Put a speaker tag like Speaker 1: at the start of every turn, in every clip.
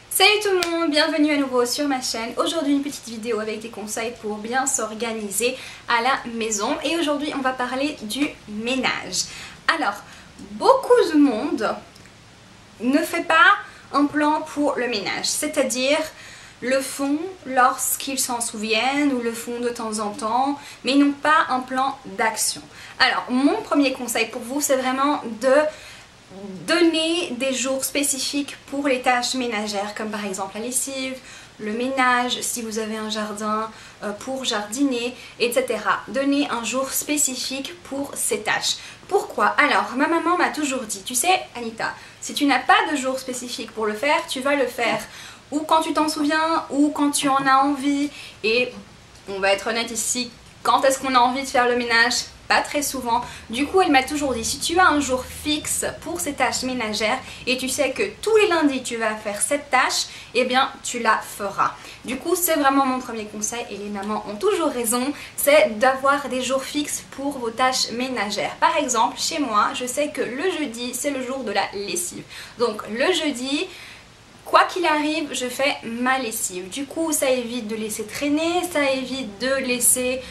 Speaker 1: Salut tout le monde, bienvenue à nouveau sur ma chaîne. Aujourd'hui une petite vidéo avec des conseils pour bien s'organiser à la maison. Et aujourd'hui on va parler du ménage. Alors, beaucoup de monde ne fait pas un plan pour le ménage. C'est-à-dire le font lorsqu'ils s'en souviennent ou le font de temps en temps, mais ils n'ont pas un plan d'action. Alors mon premier conseil pour vous, c'est vraiment de donner des jours spécifiques pour les tâches ménagères, comme par exemple la lessive, le ménage, si vous avez un jardin, pour jardiner, etc. Donnez un jour spécifique pour ces tâches. Pourquoi? Alors, ma maman m'a toujours dit, tu sais Anita, si tu n'as pas de jour spécifique pour le faire, tu vas le faire ou quand tu t'en souviens, ou quand tu en as envie. Et on va être honnête ici, quand est-ce qu'on a envie de faire le ménage? Pas très souvent. Du coup, elle m'a toujours dit, si tu as un jour fixe pour ces tâches ménagères et tu sais que tous les lundis tu vas faire cette tâche, eh bien tu la feras. Du coup, c'est vraiment mon premier conseil et les mamans ont toujours raison, c'est d'avoir des jours fixes pour vos tâches ménagères. Par exemple, chez moi, je sais que le jeudi, c'est le jour de la lessive. Donc le jeudi, quoi qu'il arrive, je fais ma lessive. Du coup, ça évite de laisser traîner, ça évite de laisser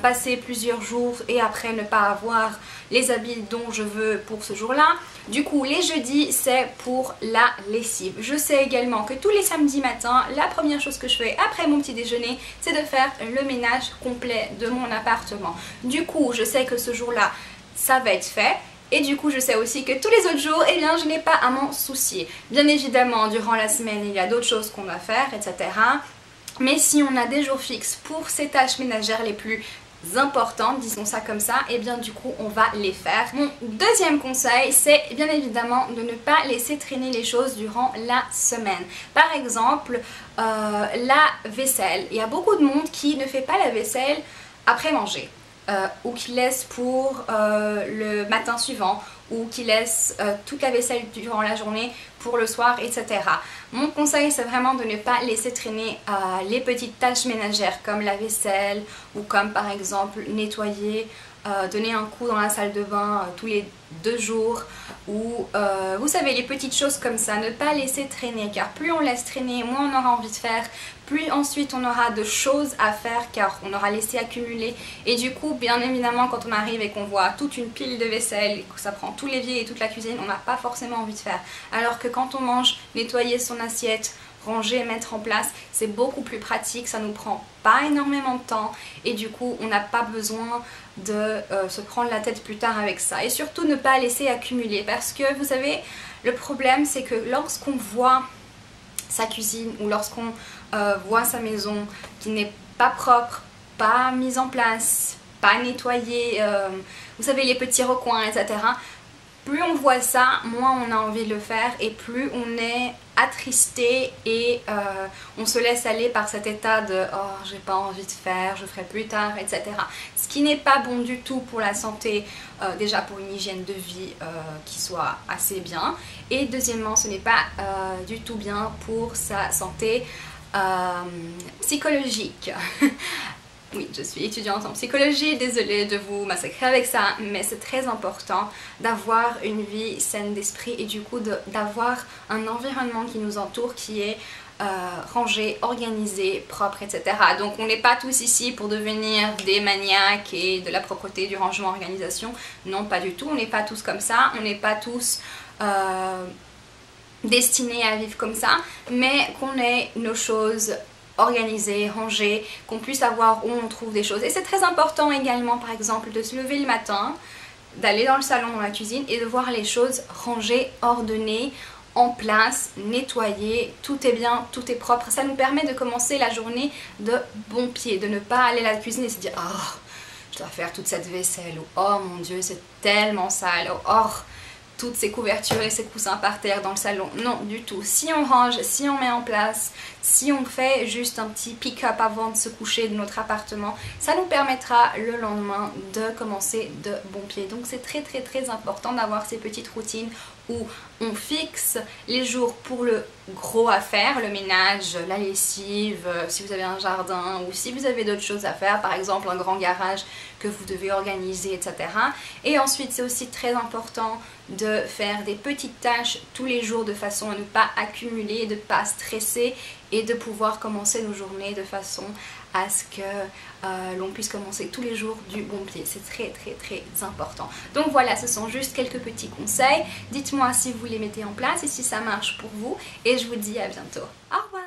Speaker 1: passer plusieurs jours et après ne pas avoir les habits dont je veux pour ce jour-là. Du coup, les jeudis, c'est pour la lessive. Je sais également que tous les samedis matins, la première chose que je fais après mon petit déjeuner, c'est de faire le ménage complet de mon appartement. Du coup, je sais que ce jour-là, ça va être fait. Et du coup, je sais aussi que tous les autres jours, eh bien, je n'ai pas à m'en soucier. Bien évidemment, durant la semaine, il y a d'autres choses qu'on va faire, etc. Mais si on a des jours fixes pour ces tâches ménagères les plus importantes, disons ça comme ça, et bien du coup on va les faire. Mon deuxième conseil, c'est bien évidemment de ne pas laisser traîner les choses durant la semaine. Par exemple, la vaisselle. Il y a beaucoup de monde qui ne fait pas la vaisselle après manger. Ou qui laisse pour le matin suivant, ou qui laisse toute la vaisselle durant la journée pour le soir, etc. Mon conseil, c'est vraiment de ne pas laisser traîner les petites tâches ménagères comme la vaisselle, ou comme par exemple nettoyer, donner un coup dans la salle de bain tous les 2 jours, ou vous savez, les petites choses comme ça, ne pas laisser traîner, car plus on laisse traîner, moins on aura envie de faire, plus ensuite on aura de choses à faire car on aura laissé accumuler. Et du coup, bien évidemment, quand on arrive et qu'on voit toute une pile de vaisselle et que ça prend tout l'évier et toute la cuisine, on n'a pas forcément envie de faire. Alors que quand on mange, nettoyer son assiette, ranger, mettre en place, c'est beaucoup plus pratique, ça nous prend pas énormément de temps et du coup on n'a pas besoin de se prendre la tête plus tard avec ça. Et surtout ne pas laisser accumuler, parce que vous savez, le problème c'est que lorsqu'on voit sa cuisine ou lorsqu'on voit sa maison qui n'est pas propre, pas mise en place, pas nettoyée, vous savez, les petits recoins, etc. Plus on voit ça, moins on a envie de le faire et plus on est attristé et on se laisse aller par cet état de « oh, j'ai pas envie de faire, je ferai plus tard », etc. Ce qui n'est pas bon du tout pour la santé, déjà pour une hygiène de vie qui soit assez bien, et deuxièmement, ce n'est pas du tout bien pour sa santé psychologique. Oui, je suis étudiante en psychologie, désolée de vous massacrer avec ça, mais c'est très important d'avoir une vie saine d'esprit et du coup d'avoir un environnement qui nous entoure qui est rangé, organisé, propre, etc. Donc on n'est pas tous ici pour devenir des maniaques et de la propreté, du rangement, organisation. Non, pas du tout, on n'est pas tous comme ça, on n'est pas tous destinés à vivre comme ça, mais qu'on ait nos choses organisé, rangé, qu'on puisse savoir où on trouve des choses. Et c'est très important également, par exemple, de se lever le matin, d'aller dans le salon, dans la cuisine et de voir les choses rangées, ordonnées, en place, nettoyées, tout est bien, tout est propre. Ça nous permet de commencer la journée de bon pied, de ne pas aller à la cuisine et se dire « oh, je dois faire toute cette vaisselle » ou « oh mon Dieu, c'est tellement sale » ou « oh, toutes ces couvertures et ces coussins par terre dans le salon ». Non, du tout. Si on range, si on met en place, si on fait juste un petit pick-up avant de se coucher de notre appartement, ça nous permettra le lendemain de commencer de bon pied. Donc c'est très important d'avoir ces petites routines où on fixe les jours pour le gros à faire, le ménage, la lessive, si vous avez un jardin ou si vous avez d'autres choses à faire, par exemple un grand garage que vous devez organiser, etc. Et ensuite c'est aussi très important de faire des petites tâches tous les jours de façon à ne pas accumuler, de ne pas stresser et de pouvoir commencer nos journées de façon à ce que l'on puisse commencer tous les jours du bon pied. C'est très important. Donc voilà, ce sont juste quelques petits conseils. Dites-moi si vous les mettez en place et si ça marche pour vous. Et je vous dis à bientôt. Au revoir!